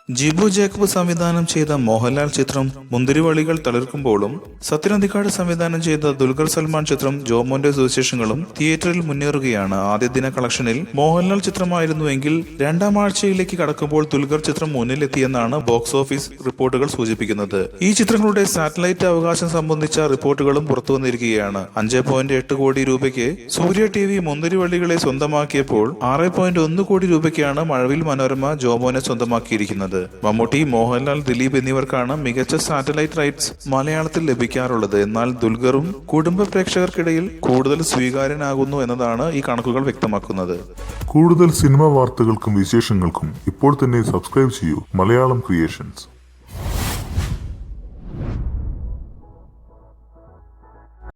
Jibu Jacob സംവിധാനം ചെയ്ത മോഹൻലാൽ ചിത്രം മുന്തിരിവള്ളികൾ തളിർക്കുമ്പോഴും സത്യനന്ദിക്കാട് സംവിധാനം ചെയ്ത ദുൽഖർ സൽമാൻ ചിത്രം ജോമോന്റെ സുവിശേഷങ്ങളും തിയേറ്ററിൽ മുന്നേറുകയാണ്. ആദ്യ ദിന കളക്ഷനിൽ മോഹൻലാൽ ചിത്രമായിരുന്നുവെങ്കിൽ രണ്ടാം ആഴ്ചയിലേക്ക് കടക്കുമ്പോൾ ദുൽഖർ ചിത്രം മുന്നിലെത്തിയെന്നാണ് ബോക്സ് ഓഫീസ് റിപ്പോർട്ടുകൾ സൂചിപ്പിക്കുന്നത്. ഈ ചിത്രങ്ങളുടെ സാറ്റലൈറ്റ് അവകാശം സംബന്ധിച്ച റിപ്പോർട്ടുകളും പുറത്തുവന്നിരിക്കുകയാണ്. 5.8 കോടി രൂപയ്ക്ക് സൂര്യ TV മുന്തിരിവള്ളികളെ സ്വന്തമാക്കിയപ്പോൾ 6.1 കോടി രൂപയ്ക്കാണ് മഴവിൽ മനോരമ ജോമോനെ സ്വന്തമാക്കിയിരിക്കുന്നത്. മമ്മൂട്ടി, മോഹൻലാൽ, ദിലീപ് എന്നിവർക്കാണ് മികച്ച സാറ്റലൈറ്റ് റൈറ്റ്സ് മലയാളത്തിൽ ലഭിക്കാറുള്ളത്. എന്നാൽ ദുൽഖറും കുടുംബ പ്രേക്ഷകർക്കിടയിൽ കൂടുതൽ സ്വീകാര്യനാകുന്നു എന്നതാണ് ഈ കണക്കുകൾ വ്യക്തമാക്കുന്നത്. കൂടുതൽ സിനിമാ വാർത്തകൾക്കും വിശേഷങ്ങൾക്കും ഇപ്പോൾ തന്നെ സബ്സ്ക്രൈബ് ചെയ്യൂ മലയാളം ക്രിയേഷൻസ്.